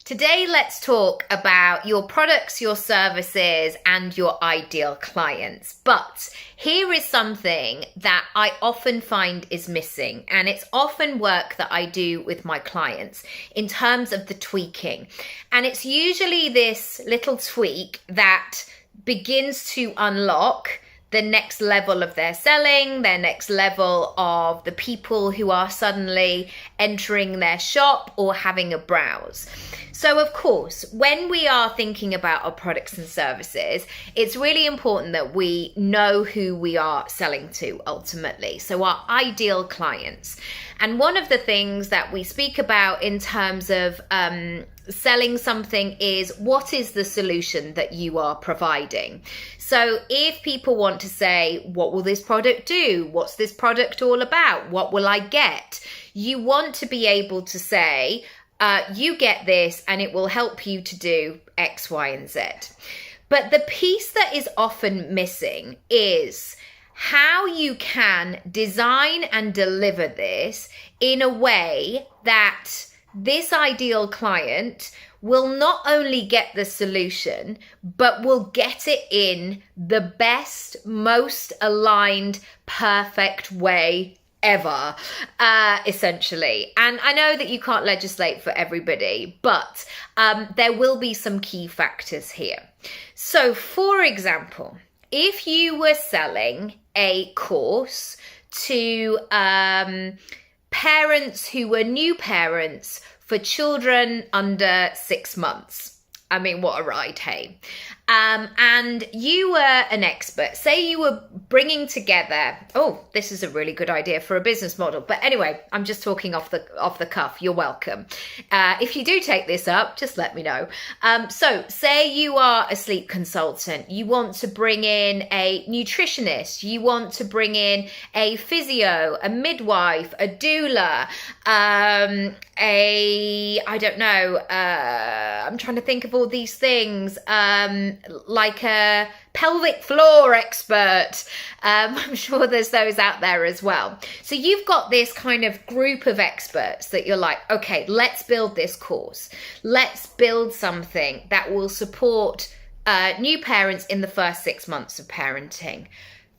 Today, let's talk about your products, your services, and your ideal clients. But here is something that I often find is missing, and it's often work that I do with my clients in terms of the tweaking. And it's usually this little tweak that begins to unlock the next level of their selling, their next level of the people who are suddenly entering their shop or having a browse. So of course, when we are thinking about our products and services, it's really important that we know who we are selling to ultimately. So our ideal clients. And one of the things that we speak about in terms of selling something is, what is the solution that you are providing? So if people want to say, what will this product do? What's this product all about? What will I get? You want to be able to say, you get this and it will help you to do X, Y, and Z. But the piece that is often missing is how you can design and deliver this in a way that this ideal client will not only get the solution, but will get it in the best, most aligned, perfect way ever, essentially. And I know that you can't legislate for everybody, but there will be some key factors here. So for example, if you were selling a course to parents who were new parents for children under 6 months. I mean, what a ride, hey. And you were an expert. Say you were bringing together, this is a really good idea for a business model. But anyway, I'm just talking off the cuff. You're welcome. If you do take this up, just let me know. So say you are a sleep consultant. You want to bring in a nutritionist. You want to bring in a physio, a midwife, a doula, I'm trying to think of all these things, like a pelvic floor expert. I'm sure there's those out there as well. So you've got this kind of group of experts that you're like, okay, let's build this course. Let's build something that will support new parents in the first 6 months of parenting.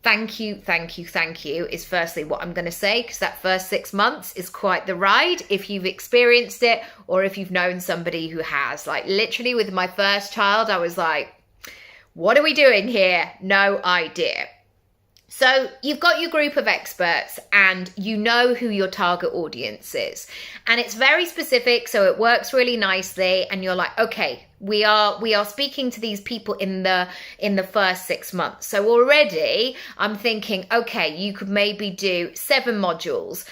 Thank you is firstly what I'm going to say, because that first 6 months is quite the ride if you've experienced it or if you've known somebody who has. Like literally with my first child, I was like, what are we doing here? No idea. So you've got your group of experts and you know who your target audience is. And it's very specific, so it works really nicely. And you're like, okay, we are speaking to these people in the first 6 months. So already I'm thinking, okay, you could maybe do 7 modules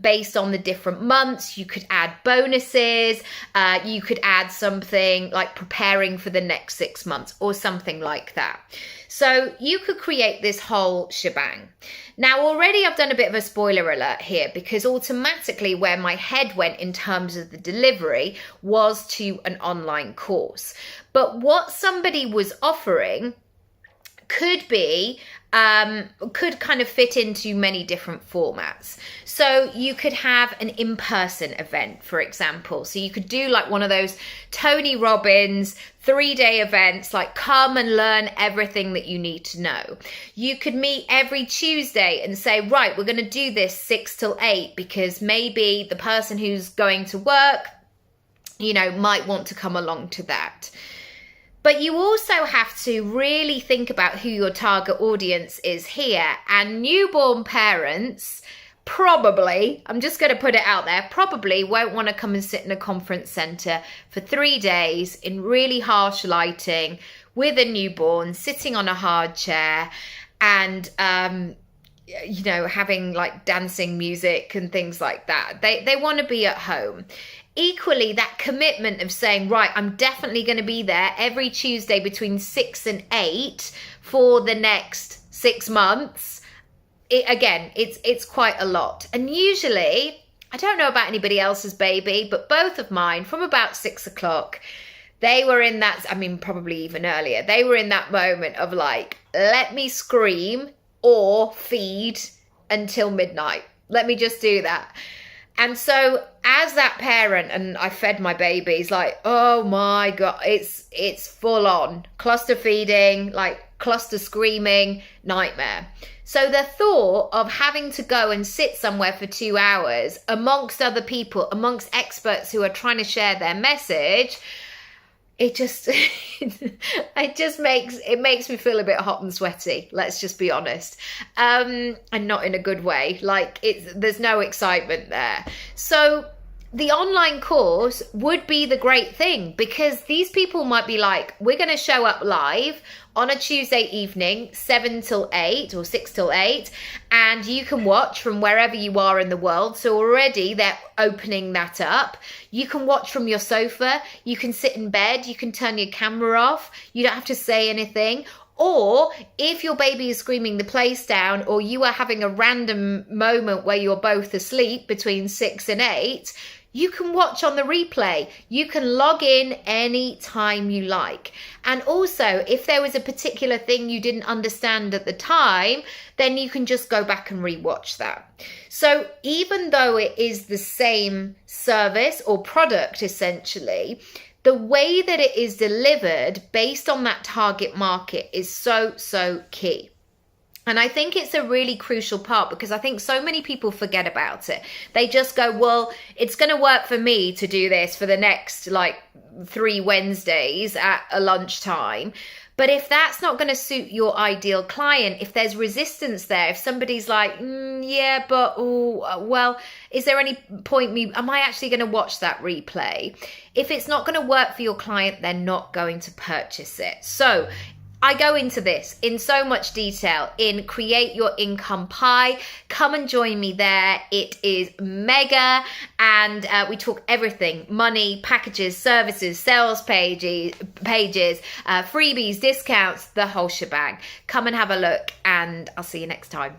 based on the different months. You could add bonuses. You could add something like preparing for the next 6 months or something like that. So you could create this whole shebang. Now, already I've done a bit of a spoiler alert here, because automatically where my head went in terms of the delivery was to an online course. But what somebody was offering could kind of fit into many different formats. So you could have an in-person event, for example. So you could do like one of those Tony Robbins 3-day events, like come and learn everything that you need to know. You could meet every Tuesday and say, right, we're going to do this 6 till 8 because maybe the person who's going to work, might want to come along to that. But you also have to really think about who your target audience is here. And newborn parents probably, I'm just going to put it out there, probably won't want to come and sit in a conference centre for 3 days in really harsh lighting with a newborn sitting on a hard chair and, having like dancing music and things like that. They want to be at home. Equally, that commitment of saying, right, I'm definitely going to be there every Tuesday between 6 and 8 for the next 6 months. It's quite a lot. And usually, I don't know about anybody else's baby, but both of mine from about 6 o'clock, they were in that, probably even earlier, they were in that moment of like, let me scream or feed until midnight. Let me just do that. And so as that parent, and I fed my babies, like, oh my God, it's full on cluster feeding, like cluster screaming, nightmare. So the thought of having to go and sit somewhere for 2 hours amongst other people, amongst experts who are trying to share their message, it just makes me feel a bit hot and sweaty. Let's just be honest, and not in a good way. Like there's no excitement there. So the online course would be the great thing, because these people might be like, we're going to show up live on a Tuesday evening, 7 till 8 or 6 till 8, and you can watch from wherever you are in the world. So already they're opening that up. You can watch from your sofa, you can sit in bed, you can turn your camera off, you don't have to say anything. Or if your baby is screaming the place down, or you are having a random moment where you're both asleep between 6 and 8, you can watch on the replay. You can log in any time you like. And also, if there was a particular thing you didn't understand at the time, then you can just go back and rewatch that. So even though it is the same service or product, essentially, the way that it is delivered based on that target market is so key. And I think it's a really crucial part, because I think so many people forget about it. They just go, well, it's going to work for me to do this for the next 3 Wednesdays at a lunchtime. But if that's not going to suit your ideal client, if there's resistance there, if somebody's like, yeah, but, well, is there any point am I actually going to watch that replay? If it's not going to work for your client, they're not going to purchase it. So I go into this in so much detail in Create Your Income Pie. Come and join me there. It is mega, and we talk everything: money, packages, services, sales pages, freebies, discounts, the whole shebang. Come and have a look, and I'll see you next time.